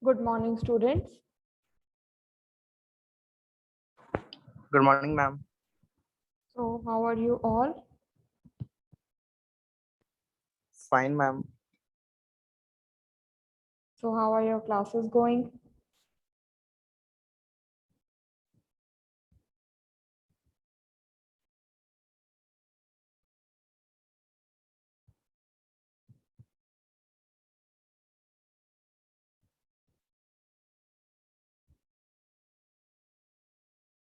Good morning, students. Good morning, ma'am. So, how are you all? Fine, ma'am. So, how are your classes going?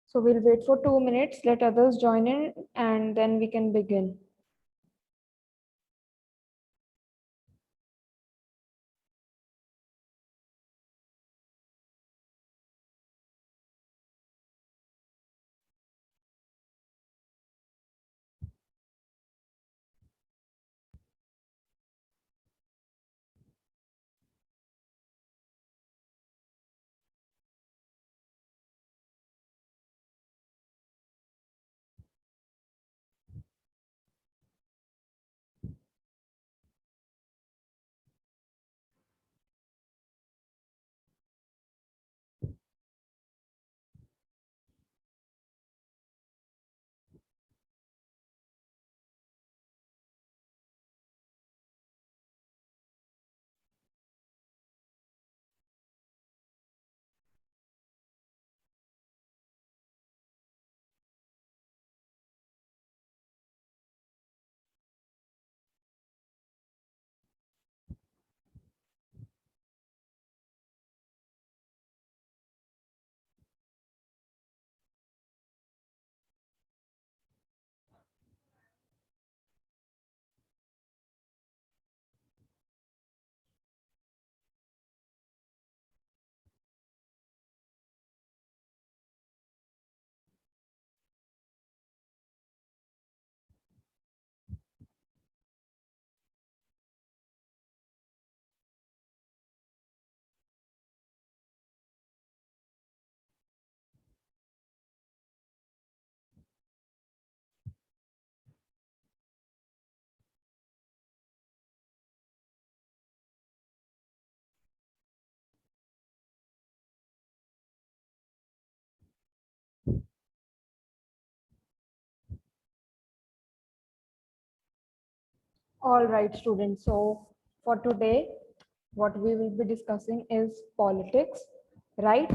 So, we'll wait for 2 minutes, let others join in, and then we can begin. All right, students. So, for today, what we will be discussing is politics, right?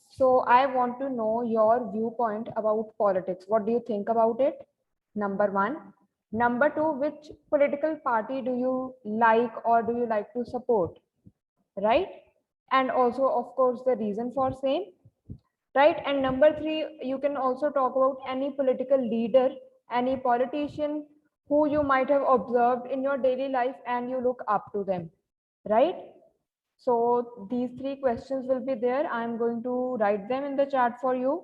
So, I want to know your viewpoint about politics. What do you think about it? Number one. Number two, which political party do you like or do you like to support? Right? And also, of course, the reason for same, right? And number three, you can also talk about any political leader, any politician who you might have observed in your daily life and you look up to them, right? So these three questions will be there. I'm going to write them in the chat for you.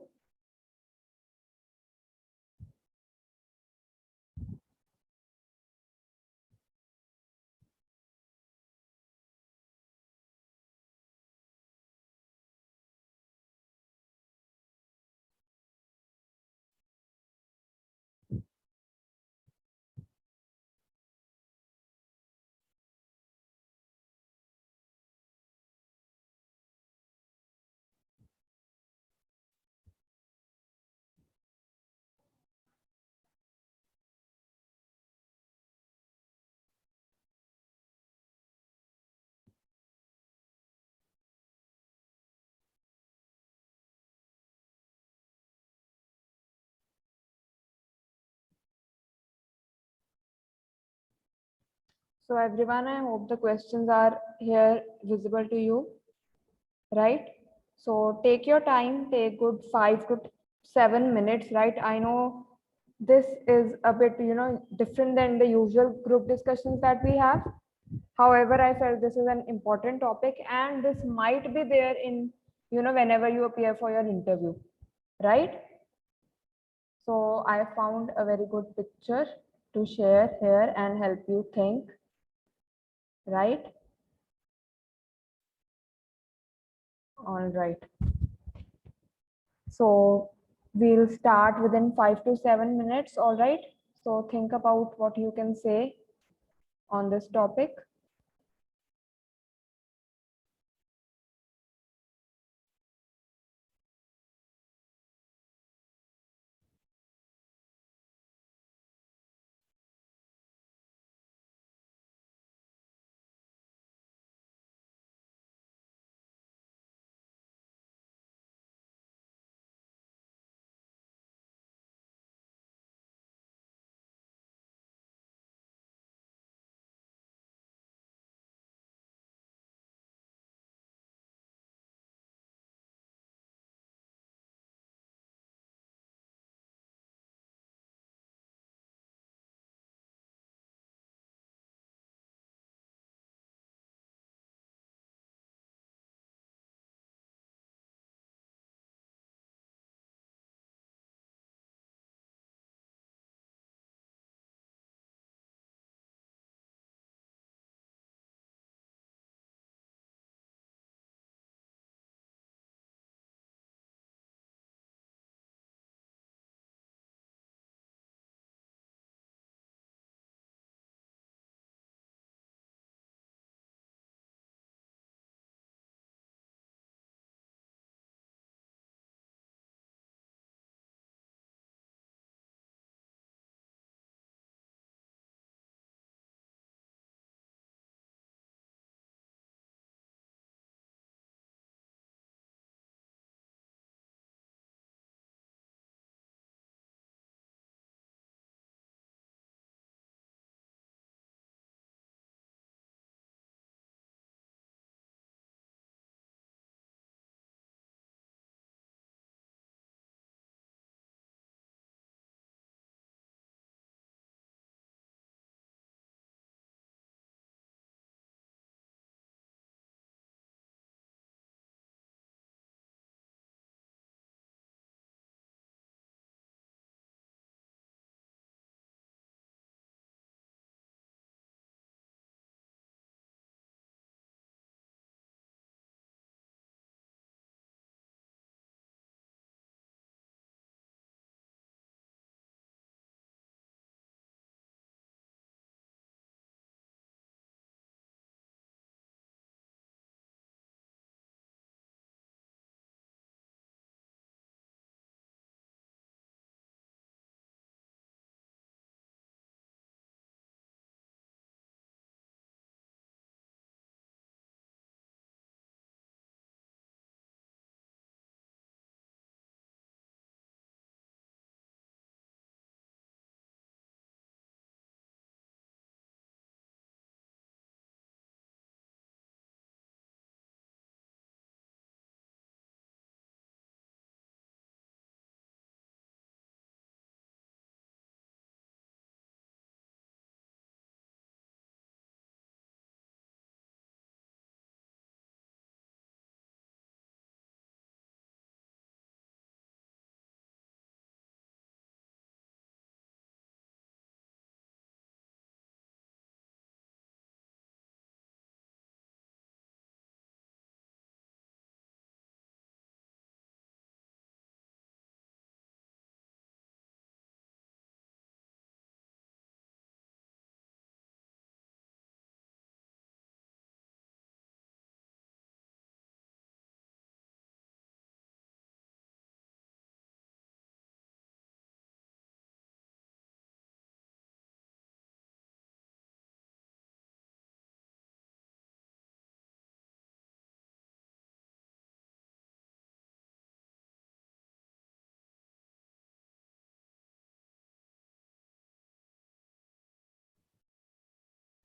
So everyone, I hope the questions are here visible to you, right? So take your time, take good 5 to 7 minutes, right? I know this is a bit, different than the usual group discussions that we have. However, I felt this is an important topic and this might be there in, whenever you appear for your interview, right? So I found a very good picture to share here and help you think, right? All right. So we'll start within 5 to 7 minutes. All right. So think about what you can say on this topic.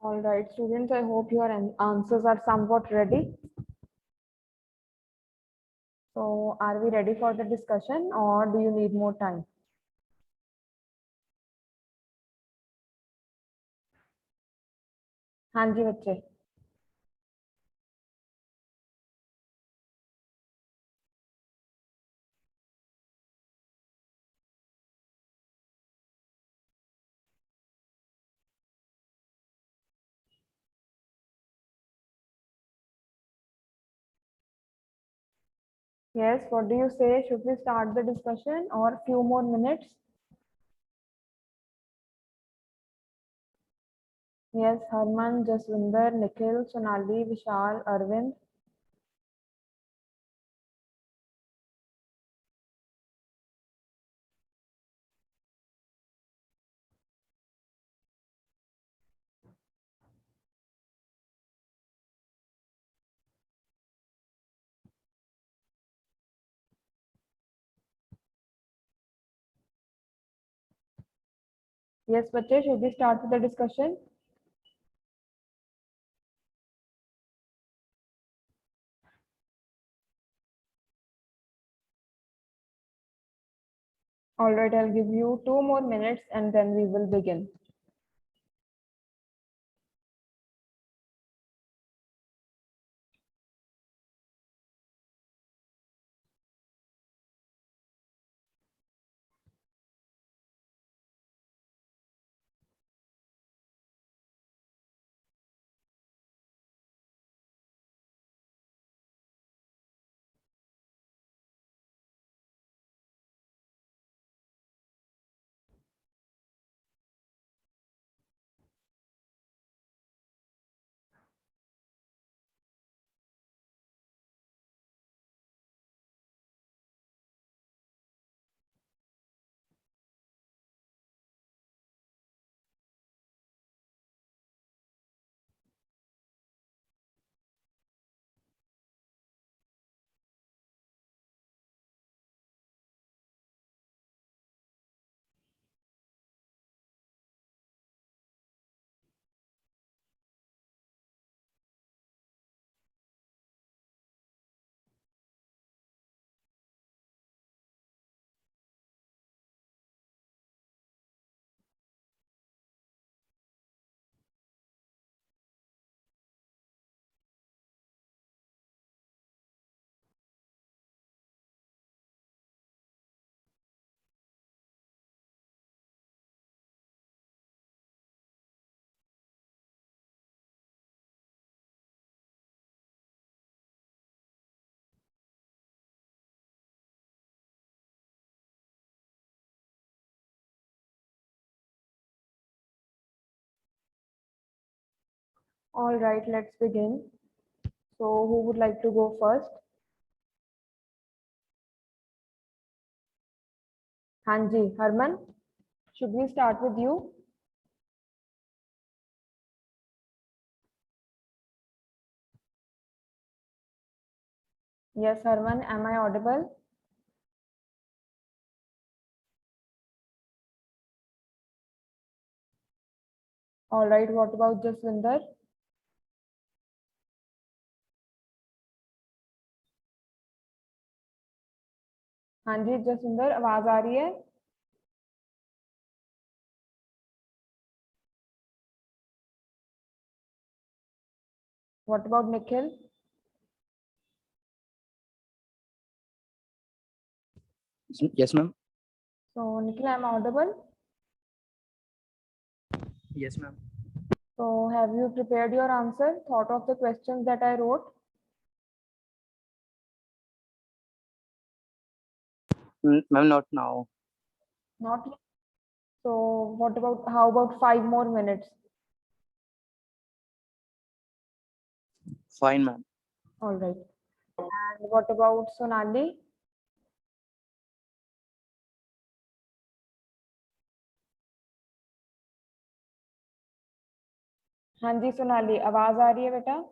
All right, students, I hope your answers are somewhat ready. So, are we ready for the discussion or do you need more time? हाँ जी बच्चे. Yes, what do you say? Should we start the discussion or few more minutes? Yes, Harman, Jaswinder, Nikhil, Sonali, Vishal, Arvind. Yes, बच्चे, should we start with the discussion? All right, I'll give you 2 more minutes and then we will begin. All right, let's begin. So, who would like to go first? Hanji, Harman, should we start with you? Yes, Harman, am I audible? All right, what about Jaswinder? हाँ जी जसविंदर आवाज आ रही है. What about Nikhil? Yes, ma'am. So Nikhil, I'm audible. Yes, ma'am. So have you prepared your answer? Thought of the questions that I wrote? Ma'am, not now. Not yet. So what about how about 5 more minutes? Fine, ma'am. All right. And what about Sonali? हाँ जी सोनाली आवाज आ रही है बेटा.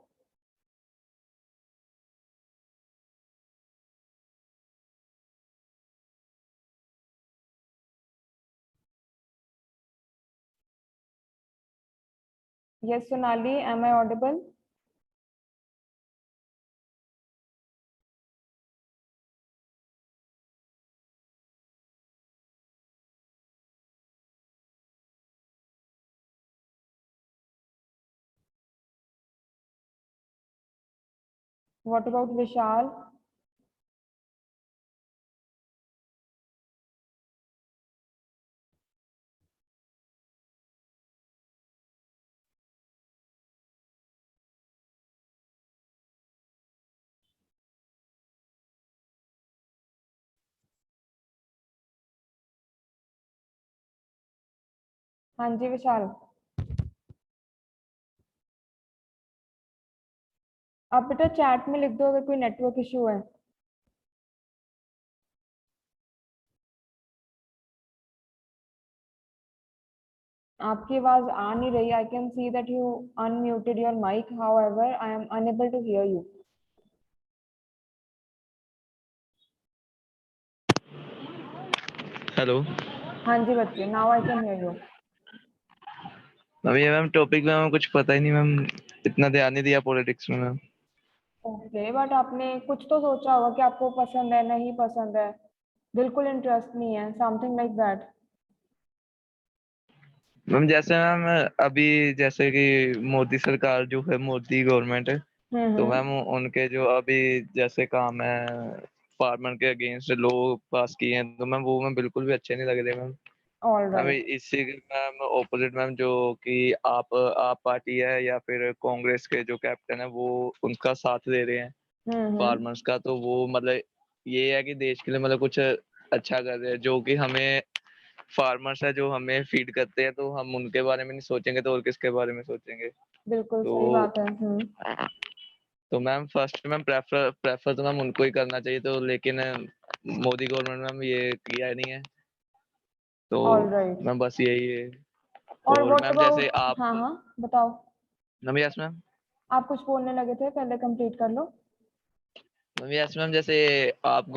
Yes, Sonali, am I audible? What about Vishal? हाँ जी विशाल, आप बेटा chat में लिख दो अगर कोई नेटवर्क इशू है। आपकी आवाज आ नहीं रही। I can see that you unmuted your mic, however I am unable to hear you. Hello हाँ जी बच्चे, now I can hear you. Ma'am, ये मैम टॉपिक में मैम कुछ पता ही नहीं मैम, इतना ध्यान नहीं दिया पॉलिटिक्स में मैम। ओके, बट आपने कुछ तो सोचा होगा कि आपको पसंद है नहीं पसंद है, बिल्कुल इंटरेस्ट नहीं है, समथिंग लाइक दैट। मैम जैसे मैम अभी जैसे कि मोदी सरकार जो है, मोदी गवर्नमेंट है, तो मैम उनके जो अभी जैसे काम है फार्मर के अगेंस्ट लॉ पास किए हैं, तो मैम वो मैम बिल्कुल भी अच्छे नहीं लग रहे मैम। All ma'am right. इसी के मैम ऑपोजिट मैम जो कि आप पार्टी है या फिर कांग्रेस के जो कैप्टन है वो उनका साथ दे रहे हैं फार्मर्स का, तो वो मतलब ये है कि देश के लिए मतलब कुछ अच्छा कर रहे हैं, जो कि हमें फार्मर्स है जो हमें फीड करते हैं, तो हम उनके बारे में नहीं सोचेंगे तो और किसके बारे में सोचेंगे। बिल्कुल तो सही बात है। तो ma'am first ma'am prefer prefer तो मैम उनको ही करना चाहिए, तो लेकिन मोदी गवर्नमेंट मैम ये किया ही नहीं है, तो ऑल राइट। मैम बस यही है। और और व्हाट मैम जैसे अबाउट, आप हाँ हाँ बताओ। मैम यस मैम आप कुछ बोलने लगे थे, पहले कंप्लीट कर लो। मैम यस मैम जैसे आप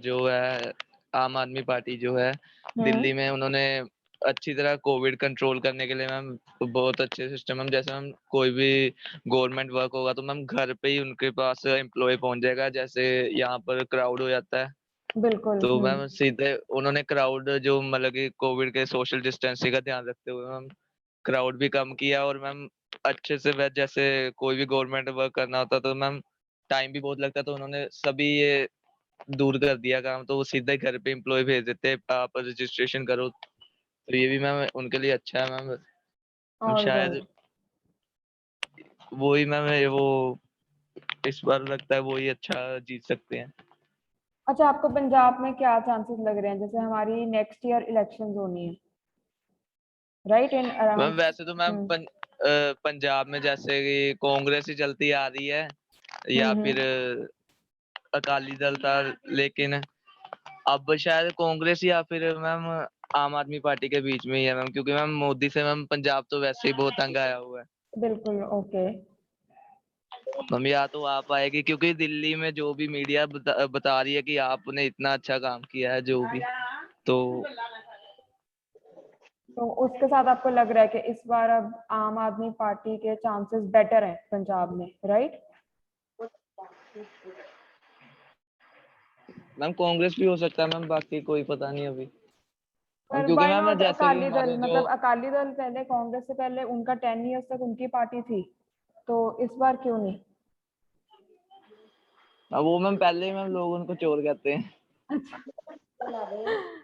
जो है आम आदमी पार्टी जो है हम्म। दिल्ली में, उन्होंने अच्छी तरह कोविड कंट्रोल करने के लिए मैम बहुत अच्छे सिस्टम मैम, जैसे मैम कोई भी गवर्नमेंट वर्क होगा तो मैम घर पे ही उनके पास एम्प्लॉय पहुंच जाएगा, जैसे यहाँ पर क्राउड हो जाता है, बिल्कुल। तो मैम सीधे उन्होंने क्राउड जो मतलब कि कोविड के सोशल डिस्टेंसिंग का ध्यान रखते हुए मैम क्राउड भी कम किया, और मैम अच्छे से वह जैसे कोई भी गवर्नमेंट वर्क करना होता तो मैम टाइम भी बहुत लगता, तो उन्होंने सभी ये दूर कर दिया काम, तो वो सीधे घर पे एम्प्लॉय भेज देते, आप रजिस्ट्रेशन करो, तो ये भी मैम उनके लिए अच्छा है मैम। मैम ऑल शायद राइट। वो ही मैम ये वो इस बार लगता है वो ही अच्छा जीत सकते हैं। अच्छा, आपको पंजाब में क्या चांसेस लग रहे हैं? जैसे हमारी नेक्स्ट ईयर इलेक्शंस होनी है, राइट, इन मैम अराउंड। वैसे तो मैम पंजाब में जैसे कि कांग्रेस ही चलती आ रही है या फिर अकाली दल था, लेकिन अब शायद कांग्रेस या फिर मैम आम आदमी पार्टी के बीच में ही है मैम, क्योंकि मैम मोदी से मैम पंजाब तो वैसे ही बहुत तंग आया हुआ है बिल्कुल। ओके। मैम। या तो आप आएगी क्योंकि दिल्ली में जो भी मीडिया बता रही है कि आपने इतना अच्छा काम किया है जो भी, तो तो उसके साथ आपको लग रहा है कि इस बार अब आम आदमी पार्टी के चांसेस बेटर हैं पंजाब में, राइट? मैम कांग्रेस भी हो सकता है मैम, बाकी कोई पता नहीं अभी मैम, पर क्योंकि व्हाई मैम नॉट जैसे कि अकाली दल? हमारे जो मतलब अकाली दल पहले, कांग्रेस से पहले उनका 10 इयर्स तक उनकी पार्टी थी, तो इस बार क्यों नहीं? वो मैम पहले ही मैम लोग उनको चोर कहते हैं।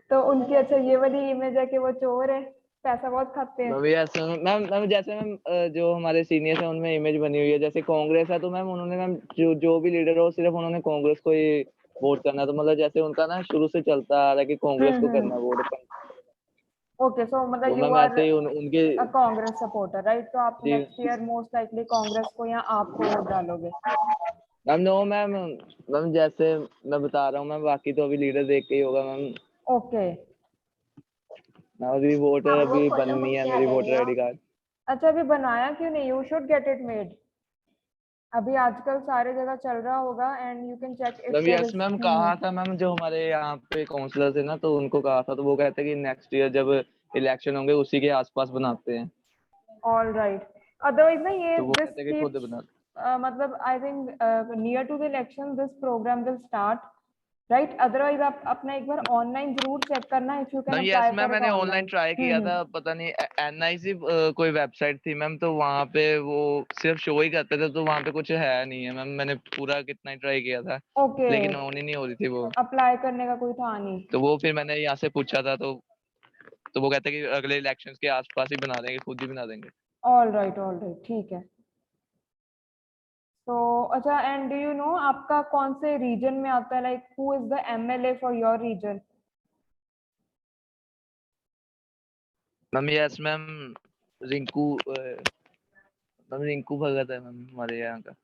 तो उनकी, अच्छा ये वाली इमेज है कि वो चोर है, पैसा बहुत खाते हैं। मैम ऐसे मैम मैम जैसे मैम जो हमारे सीनियर्स हैं उनमें इमेज बनी हुई है, जैसे कांग्रेस है तो मैम उन्होंने मैम जो भी लीडर हो सिर्फ उन्होंने कांग्रेस को ही वोट करना है, तो मतलब जैसे उनका ना शुरू से चलता आ रहा है कि कांग्रेस को करना वोट। ओके, सो मतलब तो यू मैम आर ऐसे ही उनके अ कांग्रेस सपोर्टर, राइट? तो आप जी next year most likely Congress को या आपको वोट डालोगे? मैम नो मैम मैम जैसे मैं बता रहा हूँ मैम, बाकी तो अभी लीडर देख के ही होगा मैम। ओके। मैं अभी वोटर अभी बननी है मेरी वोटर आईडी कार्ड। अच्छा, अभी बनाया क्यों नहीं? You should get it made. अभी आजकल सारे जगह चल रहा होगा and you can check if ma'am there yes is. Ma'am कहा था मैम, जो हमारे यहाँ पे काउंसलर थे ना, तो उनको कहा था, तो वो कहते हैं कि नेक्स्ट ईयर जब इलेक्शन होंगे उसी के आसपास बनाते हैं। All right. अदरवाइज ना ये तो वो दिस कहते हैं कि खुद बना मतलब I think near to the election this program will start, right? Otherwise आप अपना एक बार ऑनलाइन जरूर चेक करना if you can ma'am. Yes apply ma'am, for it मैंने ऑनलाइन ऑनलाइन। ट्राई किया था, पता नहीं एनआईसी कोई वेबसाइट थी मैम, तो वहाँ पे वो सिर्फ शो ही करते थे, तो वहाँ पे कुछ है नहीं है मैम। मैंने पूरा कितना ही ट्राई किया था, ओके, लेकिन ऑन ही नहीं हो रही थी वो। अप्लाई करने का कोई था नहीं। तो वो फिर मैंने यहाँ से पूछा था, तो वो कहते हैं कि अगले इलेक्शंस के आसपास ही बना देंगे, खुद ही बना देंगे। ऑल राइट, ठीक है। तो अच्छा, एंड डू यू नो आपका कौन से रीजन में आता है, like who is the MLA for your region? Ma'am yes ma'am, Rinku ma'am Rinku Bhagat है मैम हमारे यहाँ का।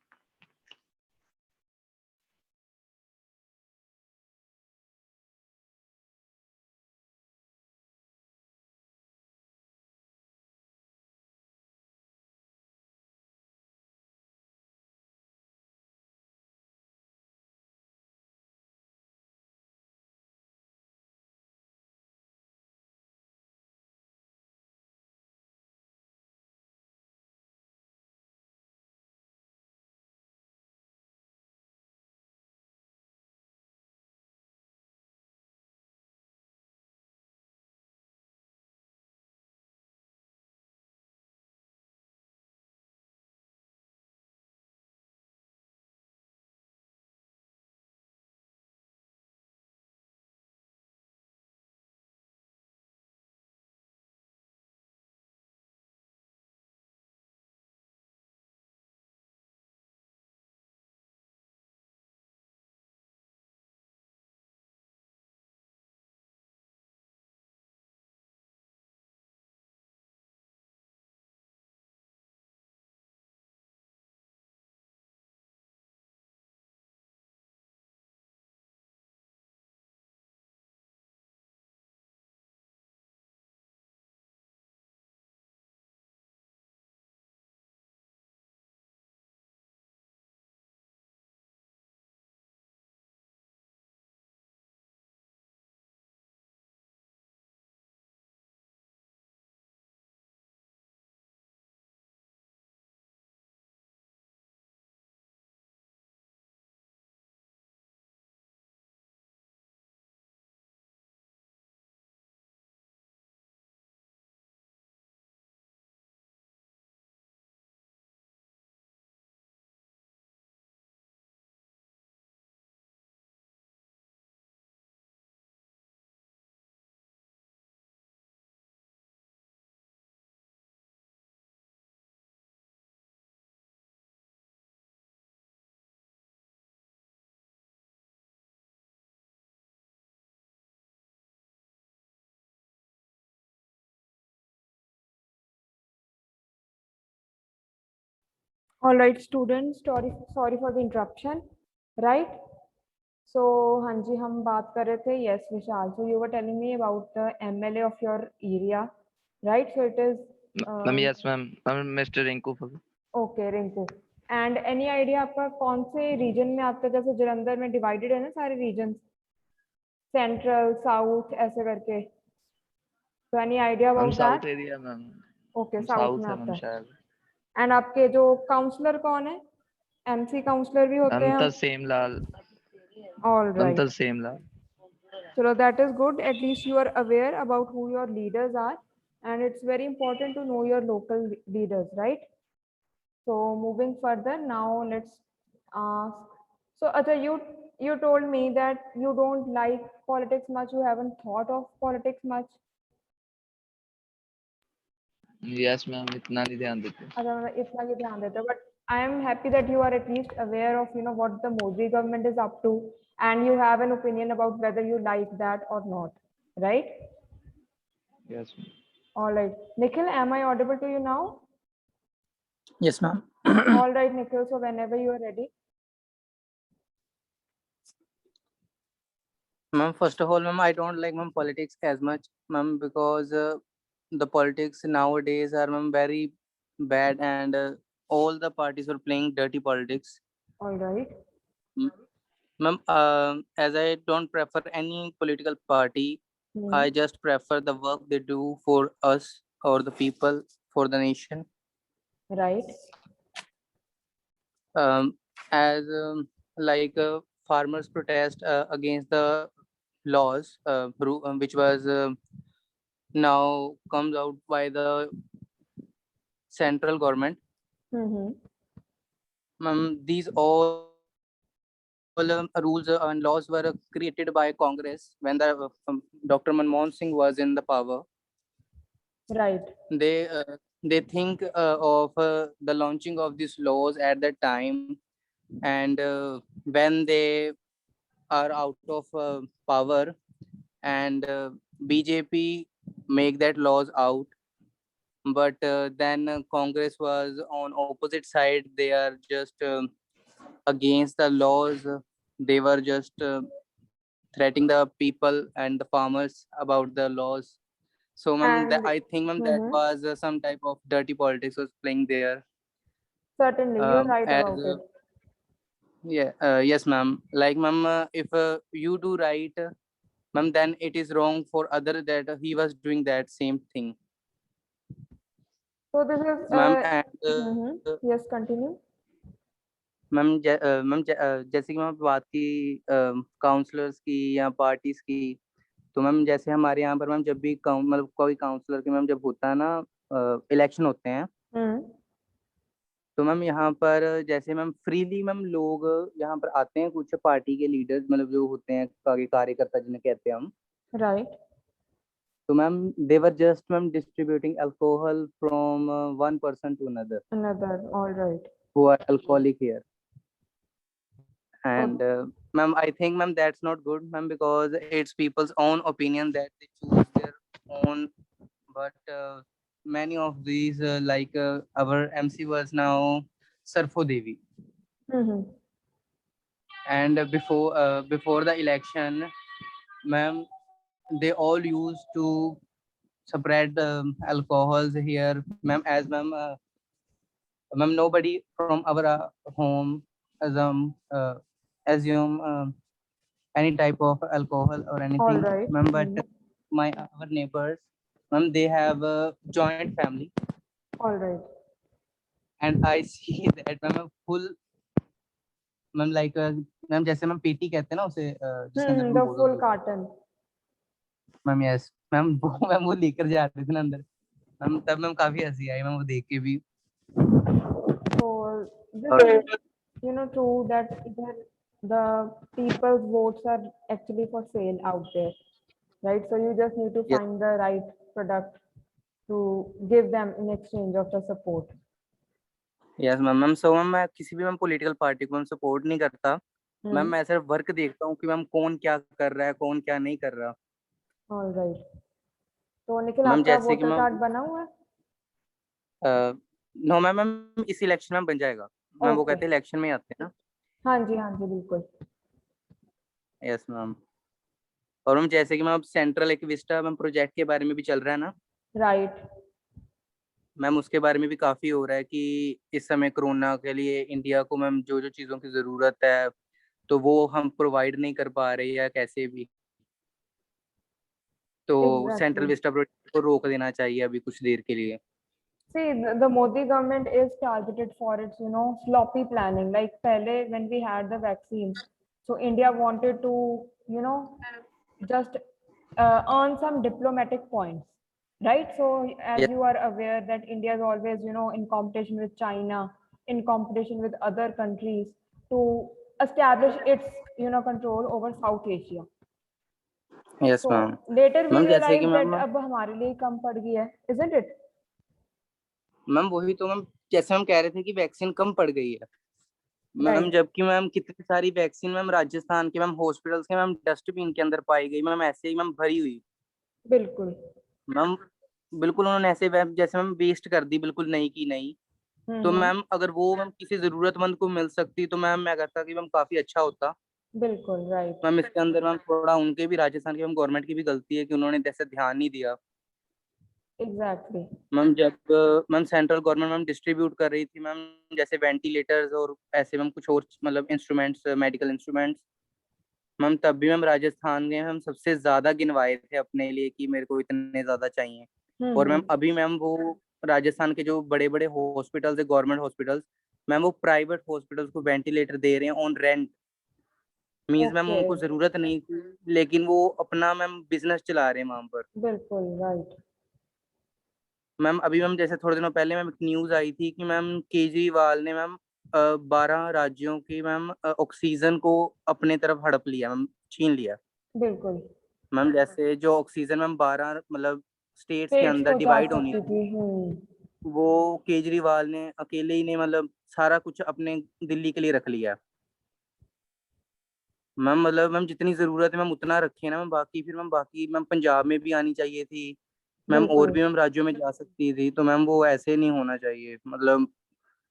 All right student, sorry sorry for the interruption, right? So हाँ जी, हम बात कर रहे थे, yes Vishal, so you were telling me about the MLA of your area, right? So it ma'am is yes ma'am, ma'am mister Rinku Bhagat. Okay Rinku. And any idea आपका कौन से रीजन में आता है? जैसे जलंधर में डिवाइडेड है ना सारे रीजन, सेंट्रल साउथ ऐसे करके, तो any idea ma'am about south that? Area ma'am, okay, south में साउथ है आता मैम है। शायद। एंड आपके जो काउंसलर कौन है? एमसी काउंसलर भी होते मैम हैं? तरसेम लाल। ऑल मैम राइट, तरसेम लाल। चलो that is good, at least you are aware about who your leaders are, and it's very important to know your local leaders, right? So moving further, now let's ask, so Acha, you told me that you don't like politics much, you haven't thought of politics much. Yes ma'am, इतना नहीं ध्यान देते। अच्छा, मतलब इतना ही ध्यान देते हो, but I am happy that you are at least aware of what the Modi government is up to, and you have an opinion about whether you like that or not, right? Yes ma'am. All right, Nikhil, am I audible to you now? Yes, ma'am. All right, Nikhil, so whenever you are ready. Ma'am, first of all, ma'am, I don't like ma'am politics as much, ma'am, because the politics nowadays are ma'am very bad, and all the parties are playing dirty politics. All right. M- Ma'am, as I don't prefer any political party, I Hmm. just prefer the work they do for us or the people, for the nation. right? As like farmers protest against the laws which was now comes out by the central government. Mm-hmm. These all rules and laws were created by Congress when the Dr. Manmohan Singh was in the power. Right. They think of the launching of these laws at that time, and when they are out of power, and BJP make that laws out, but then Congress was on opposite side. They are just against the laws. They were just threatening the people and the farmers about the laws. So, And I think, that mhm, was some type of dirty politics was playing there. certainly, you're right As about it. Yeah, yes, ma'am. Like, ma'am, if you do right, ma'am, then it is wrong for other that he was doing that same thing, So this is ma'am. And mhm, yes, continue. Ma'am जैसे कि ma'am बात की counsellors की या parties की, तो ma'am जैसे हमारे यहाँ पर मैम जब भी मतलब कोई काउंसलर के मैम जब होता है ना, इलेक्शन होते हैं, हम्म, तो मैम यहाँ पर जैसे मैम फ्रीली मैम लोग यहाँ पर आते हैं, कुछ पार्टी के लीडर्स मतलब जो होते हैं कार्यकर्ता जिन्हें कहते हैं हम, right, तो ma'am they were just ma'am distributing alcohol from one person to another another, all right. Who are alcoholic here. And Okay. ma'am, I think, ma'am, that's not good, ma'am, because it's people's own opinion that they choose their own. But many of these like our MC was now Sarfo Devi, Mm-hmm. and before the election, ma'am, they all used to spread alcohols here, ma'am. As ma'am, nobody from our home uh, assume any type of alcohol or All anything, right. ma'am. But Mhm. our neighbors, ma'am, they have a joint family, All right. and I see that, ma'am, a full, ma'am, like ma'am, जैसे ma'am पेटी कहते हैं ना उसे, जिसके अंदर The ma'am बोतल full होती carton. है, मैम, यस मैम, वो मैम वो लेकर जा रहे थे ना अंदर, मैम, तब मैम काफी हंसी आई मैम वो देख के भी. So this और is, true that the people's votes are actually for sale out there, right? So you just need to yes, find the right product to give them in exchange of the support. yes, ma'am. So ma'am मैं किसी भी ma'am political party को ma'am support नहीं करता, ma'am. Hmm. मैं सिर्फ work देखता हूँ कि मैम कौन क्या कर रहा है, कौन क्या नहीं कर रहा. All right. तो निखिल मैम आपका जैसे कि वोटर मैम कार्ड बना हुआ है? नो मैम इस इलेक्शन में बन जाएगा मैम. वो ओके, कहते हैं इलेक्शन में ही आते हैं ना. हाँ जी बिल्कुल. Yes ma'am. और मैम जैसे कि मैम अब सेंट्रल एक विस्टा मैम प्रोजेक्ट के बारे में भी चल रहा है ना राइट. मैम. उसके बारे में भी काफी हो रहा है कि इस समय कोरोना के लिए इंडिया को मैम जो जो चीजों की जरूरत है, तो वो हम प्रोवाइड नहीं कर पा रहे या कैसे भी, तो सेंट्रल एग्जैक्टली. विस्टा प्रोजेक्ट को रोक देना चाहिए अभी कुछ देर के लिए. See, the Modi government is targeted for its, sloppy planning. Like pehle, when we had the vaccine, so India wanted to, just earn some diplomatic points, right? So as Yes, you are aware that India is always, in competition with China, in competition with other countries to establish its, control over South Asia. Yes So ma'am. later we ma'am जैसे कि realized that ma'am अब हमारे लिए कम पड़ गई है, isn't it? Ma'am वही तो मैम, जैसे हम कह रहे थे कि वैक्सीन कम पड़ गई है मैम, Right. जबकि मैम कितनी सारी वैक्सीन मैम राजस्थान के मैम हॉस्पिटल्स के मैम डस्टबिन के अंदर पाई गई मैम, ऐसे ही मैम भरी हुई बिल्कुल. मैम. बिल्कुल उन्होंने ऐसे जैसे मैम वेस्ट कर दी, बिल्कुल नहीं की नहीं. तो हम्म. मैम अगर वो मैम किसी जरूरतमंद को मिल सकती तो मैम मैं कहता कि मैम काफी अच्छा होता. बिल्कुल. राइट. मैम इसके अंदर मैम थोड़ा उनके भी, राजस्थान की मैम गवर्नमेंट की भी गलती है कि उन्होंने जैसे ध्यान नहीं दिया. एग्जैक्टली. मैम जब ma'am central government ma'am distribute कर रही थी मैम, जैसे वेंटिलेटर्स और ऐसे मैम कुछ और मतलब इंस्ट्रूमेंट्स, मेडिकल इंस्ट्रूमेंट्स, मैम तब भी मैम राजस्थान में हम सबसे ज्यादा गिनवाए थे अपने लिए कि मेरे को इतने ज्यादा चाहिए. और मैम हम्म. अभी मैम वो राजस्थान के जो बड़े बड़े हॉस्पिटल्स है, गवर्नमेंट हॉस्पिटल्स, मैम वो प्राइवेट हॉस्पिटल्स को वेंटिलेटर दे रहे हैं on rent. Means ma'am okay, उनको जरूरत नहीं थी, लेकिन वो अपना मैम बिजनेस चला रहे हैं वहां पर। बिल्कुल राइट। मैम अभी मैम जैसे थोड़े दिनों पहले मैम एक न्यूज आई थी कि मैम केजरीवाल ने मैम 12 राज्यों की मैम ऑक्सीजन को अपने तरफ हड़प लिया, मैम छीन लिया। बिल्कुल, मैम जैसे जो ऑक्सीजन मैम 12 मतलब स्टेट्स के पेट्स अंदर को जा डिवाइड होनी सकती थी, थी। वो केजरीवाल ने अकेले ही ने मतलब सारा कुछ अपने दिल्ली के लिए रख लिया। मैम मतलब मैम जितनी जरूरत है मैम उतना रखिए ना मैम, बाकी फिर मैम बाकी मैम पंजाब में भी आनी चाहिए थी मैम, और बिल्कुल, भी मैम राज्यों में जा सकती थी, तो मैम वो ऐसे नहीं होना चाहिए मतलब।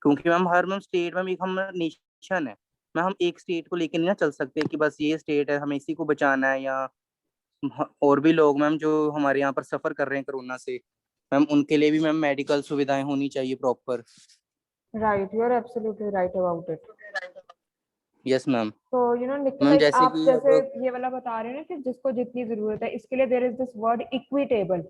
क्योंकि मैम हर मैम स्टेट मैम एक हम नेशन है मैम, हम एक स्टेट को लेकर नहीं ना चल सकते कि बस ये स्टेट है हमें इसी को बचाना है, या और भी लोग मैम जो हमारे यहाँ पर सफर कर रहे हैं कोरोना से, मैम उनके लिए भी मैम मेडिकल सुविधाएं होनी चाहिए proper. Right, you are absolutely right about it. Yes ma'am. तो निखिल, मैम लाइक जैसे आप कि जैसे अब ये वाला बता रहे हो ना कि जिसको जितनी जरूरत है, इसके लिए there is this word equitable,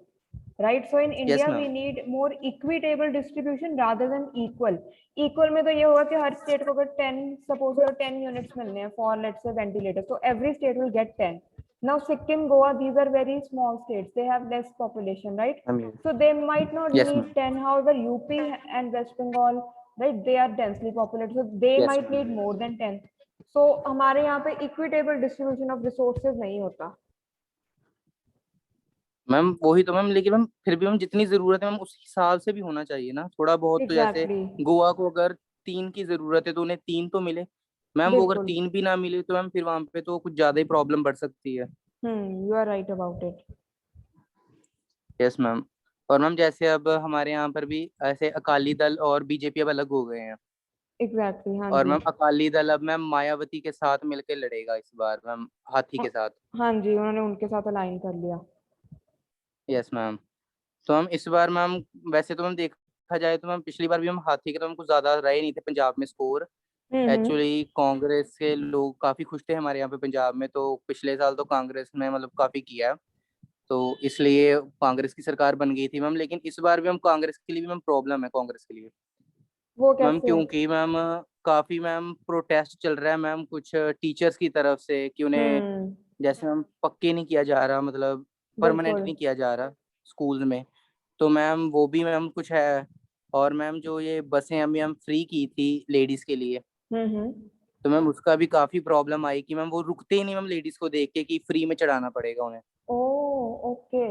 right? So in yes India we ma'am. Need more equitable distribution rather than equal. Equal में तो ये होगा कि हर स्टेट को अगर 10 सपोज करो 10 यूनिट्स मिलने हैं फॉर लेट्स से वेंटिलेटर, तो every state will get 10। Now Sikkim, Goa, these are very small states, they have less population, right? Ma'am So they might not yes need ma'am. 10. However, UP and West Bengal, right, they are densely populated, so they yes might need more than 10. So हमारे यहाँ पे equitable distribution of resources नहीं होता। Ma'am वही तो ma'am, लेकिन ma'am फिर भी मैम जितनी जरूरत है मैम उस हिसाब से भी होना चाहिए ना थोड़ा बहुत, तो जैसे एग्जैक्टली, गोवा को अगर 3 की जरूरत है तो उन्हें 3 तो मिले मैम, वो अगर बिल्कुल। 3 भी ना मिले तो मैम फिर वहां पे तो कुछ ज्यादा ही प्रॉब्लम बढ़ सकती है। You are right about it. Yes ma'am. और मैम जैसे अब हमारे यहाँ पर भी ऐसे अकाली दल और बीजेपी अब अलग हो गए हैं, एग्जैक्टली, हाँ और जी। मैम अकाली दल अब मैम मायावती के साथ मिलकर लड़ेगा इस बार मैम, हाथी हाँ, के साथ। हाँ जी, उन्होंने उनके साथ अलाइन कर लिया। Yes ma'am. तो हम इस बार मैम, वैसे तो मैम देखा जाए तो मैम पिछली बार भी हम हाथी के तो हम कुछ ज्यादा रहे नहीं थे पंजाब में स्कोर। हम्म। एक्चुअली कांग्रेस के लोग काफी खुश थे हमारे यहाँ पे पंजाब में, तो पिछले साल तो कांग्रेस ने मतलब काफी किया है, तो इसलिए कांग्रेस की सरकार बन गई थी मैम। लेकिन इस बार भी हम कांग्रेस के लिए भी मैम प्रॉब्लम है कांग्रेस के लिए वो मैम, कैसे? क्योंकि मैम काफी मैम प्रोटेस्ट चल रहा है मैम कुछ टीचर्स की तरफ से कि उन्हें हम्म। जैसे मैम पक्के नहीं किया जा रहा, मतलब परमानेंट बिल्कुल। नहीं किया जा रहा स्कूल में, तो मैम वो भी मैम कुछ है। और मैम जो ये बसें अभी हम फ्री की थी लेडीज के लिए, हम्म। तो मैम उसका भी काफी प्रॉब्लम आई कि मैम वो रुकते ही नहीं मैम लेडीज को देख के कि फ्री में चढ़ाना पड़ेगा उन्हें। Oh, okay.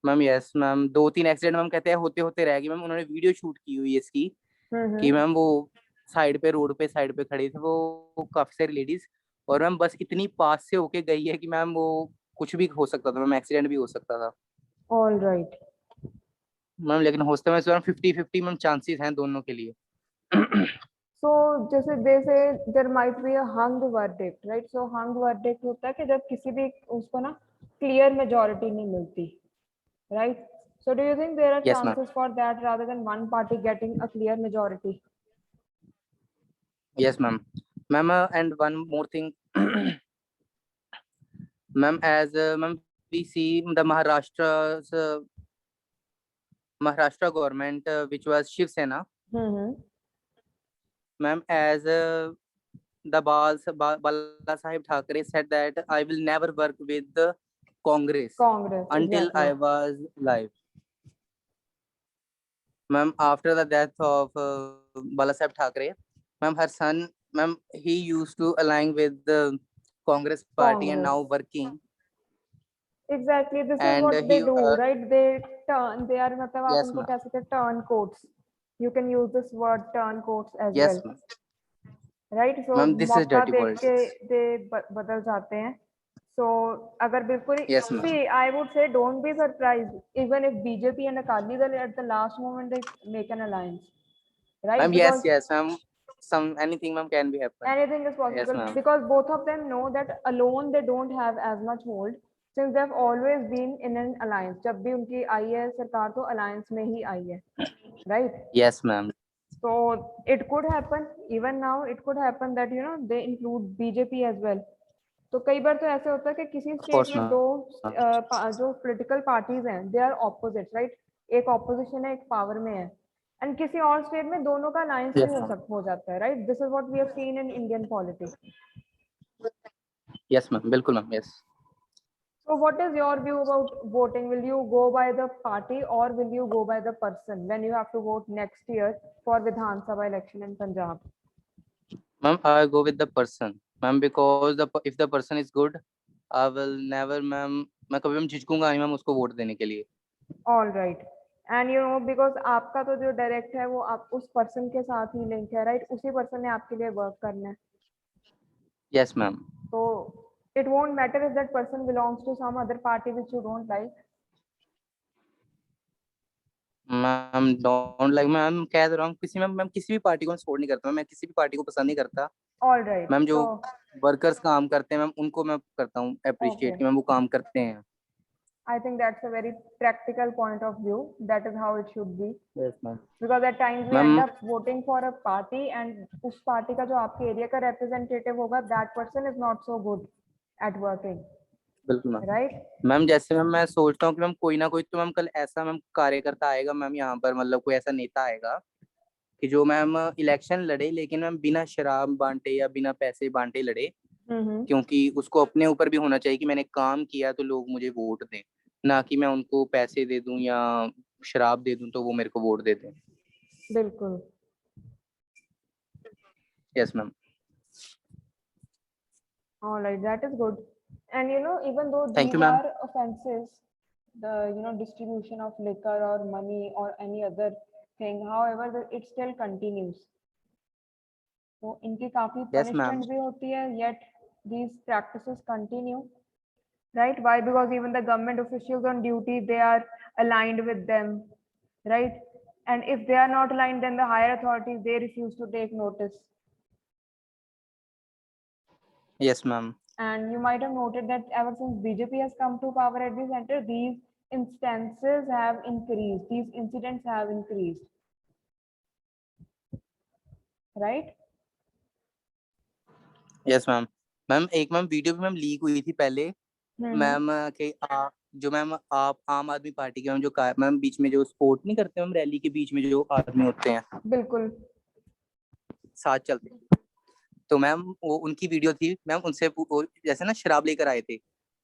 Ma'am yes ma'am, 2-3 accident ma'am कहते हैं होते होते रह गए मैम, उन्होंने वीडियो शूट की हुई है इसकी कि हम्म। मैम वो साइड पे रोड पे साइड पे खड़े थे वो काफी सारी लेडीज, और मैम बस इतनी पास से होके गई है कि मैम वो कुछ भी हो सकता था मैम, एक्सीडेंट भी हो सकता था ऑल राइट। मैम। लेकिन हौसले में इस बार 50-50 मैम चांसेस हैं दोनों के लिए। सो जैसे they say there might be a hung verdict, right? So hung verdict होता है कि जब किसी भी उसको ना क्लियर मेजोरिटी नहीं मिलती, right? So do you think there are yes ma'am. chances for that rather than one party getting a clear majority? Yes ma'am. Ma'am and one more thing ma'am, as ma'am we see the Maharashtra government which was Shiv Sena, hmm. ma'am, as the Bala Sahib Thackeray said that I will never work with the Congress Congress, until exactly. I was alive. Ma'am, after the death of Bala Sahib Thackeray, ma'am, her son, ma'am, he used to align with the Congress party and Congress, now working. Exactly, this is And what they he, do, right? They turn, they are, मतलब आप yes, उनको ma'am. कह सकते हैं turncoats. You can use this word turncoats as Yes, वेल, ma'am. Right? So Ma'am, this is मौका dirty देख के politics. दे बदल जाते हैं। सो अगर बिल्कुल, Yes, ma'am. See I would say don't be surprised even if BJP and Akali Dal at the last moment they make an alliance, right? Ma'am, yes, because yes, ma'am. Some anything, ma'am, can be happen. anything is Yes, possible ma'am. because both of them know that alone they don't have as much hold since they've always been in an alliance. जब भी उनकी आई है सरकार तो alliance में ही आई है, right? Yes, ma'am. So it could happen, even now it could happen that they include BJP as well. तो कई बार तो ऐसे होता है कि किसी Of स्टेट course, में ma'am. दो जो पॉलिटिकल पार्टीज हैं दे आर ऑपोजिट, राइट? एक ऑपोजिशन है, एक पावर में है, एंड किसी और स्टेट में दोनों का अलायंस Yes, भी ma'am. हो जाता है, right? This is what we have seen in Indian politics. Yes, ma'am. बिल्कुल ma'am. Yes. So what is your view about voting? Will you go by the party or will you go by the person when you have to vote next year for Vidhan Sabha election in Punjab? Ma'am, I go with the person. Ma'am, because if the person is good, I will never, ma'am. मैं कभी भी झिझकूंगा नहीं ma'am उसको vote देने के लिए. All right. And you know, because आपका तो जो डायरेक्ट है वो आप उस पर्सन के साथ ही लिंक है, राइट? उसी पर्सन ने आपके लिए वर्क करना है. Yes, ma'am. So it won't matter if that person belongs to some other party which you don't like. Ma'am don't like, ma'am कह रहा हूँ किसी मैम किसी भी पार्टी को मैं सपोर्ट नहीं करता. मैं किसी भी पार्टी को पसंद नहीं करता. All right. मैम जो So वर्कर्स काम करते हैं मैम उनको मैं करता हूँ अप्रिशिएट Okay. कि मैम वो काम करते हैं. I think that's a very practical point of view. That is how it should be. Yes, ma'am. Because at times we ma'am end up voting for a party and उस party का जो आपके area का representative होगा, that person is not so good at working, बिल्कुल ma'am. right? Ma'am जैसे ma'am मैं सोचता हूँ कि मैम कोई ना कोई तो मैम कल ऐसा मैम कार्यकर्ता आएगा मैम यहाँ पर, मतलब कोई ऐसा नेता आएगा कि जो मैम इलेक्शन लड़े लेकिन मैम बिना शराब बांटे या बिना पैसे बांटे लड़े. Mm-hmm. क्योंकि उसको अपने ऊपर भी होना चाहिए कि मैंने काम किया तो लोग मुझे वोट दें, ना कि मैं उनको पैसे दे दूं या शराब दे दूं तो वो मेरे को वोट दे दें. बिल्कुल. Yes ma'am. All right, that is good. And you know, even though thank these you ma'am. are offenses, the distribution of liquor or money or any other thing, however, it still continues. तो इनकी काफी yes ma'am. punishment भी होती है, yet these practices continue, right? Why? Because even the government officials on duty, they are aligned with them, right? And if they are not aligned, then the higher authorities, they refuse to take notice. Yes ma'am. And you might have noted that ever since BJP has come to power at the center, these instances have increased, these incidents have increased, right? Yes ma'am. Ma'am एक ma'am video भी ma'am leak हुई थी पहले हम्म. Ma'am के जो ma'am आप आम आदमी पार्टी के मैम जो मैम बीच में जो सपोर्ट नहीं करते मैम रैली के बीच में जो आदमी होते हैं बिल्कुल. साथ चलते हैं, तो मैम वो उनकी वीडियो थी मैम. उनसे जैसे ना शराब लेकर आए थे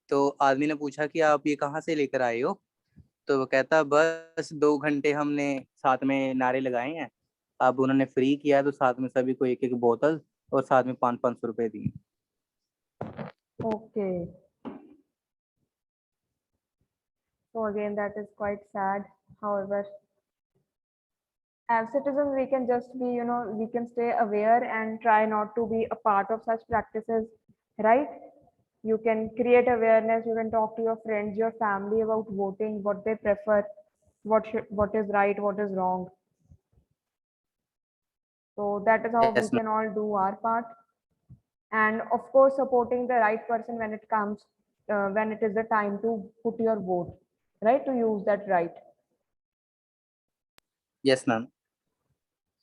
तो आदमी ने पूछा कि आप ये कहाँ से लेकर आए हो, तो वो कहता बस 2 घंटे हमने साथ में नारे लगाए हैं. अब उन्होंने फ्री किया तो साथ में सभी को एक एक बोतल और साथ में 500 रुपए दिए. Okay. So again, that is quite sad. However, as citizens, we can just be, we can stay aware and try not to be a part of such practices, right? You can create awareness. You can talk to your friends, your family about voting, what they prefer, what is right, what is wrong. So that is how we Yes, ma'am. can all do our part. And of course, supporting the right person when it comes, when it is the time to put your vote, right? To use that right. Yes, ma'am.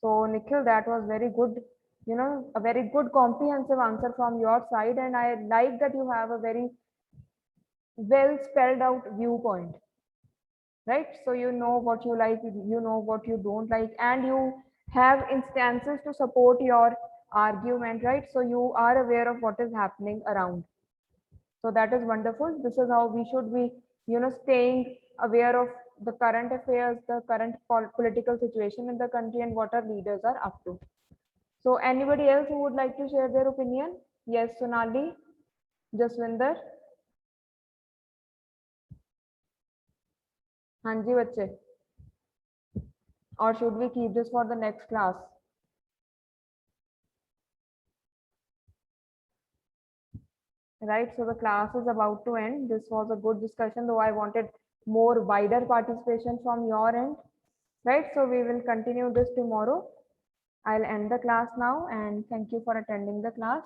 So Nikhil, that was very good, a very good comprehensive answer from your side. And I like that you have a very well spelled out viewpoint, right? So you know what you like, you know what you don't like, and you have instances to support your argument, right? So you are aware of what is happening around. So that is wonderful. This is how we should be, staying aware of the current affairs, the current political situation in the country, and what our leaders are up to. So anybody else who would like to share their opinion? Yes, Sonali, Jaswinder. हाँ जी बच्चे. Or should we keep this for the next class? Right, so the class is about to end. This was a good discussion, though I wanted more wider participation from your end. Right, so we will continue this tomorrow. I'll end the class now and thank you for attending the class.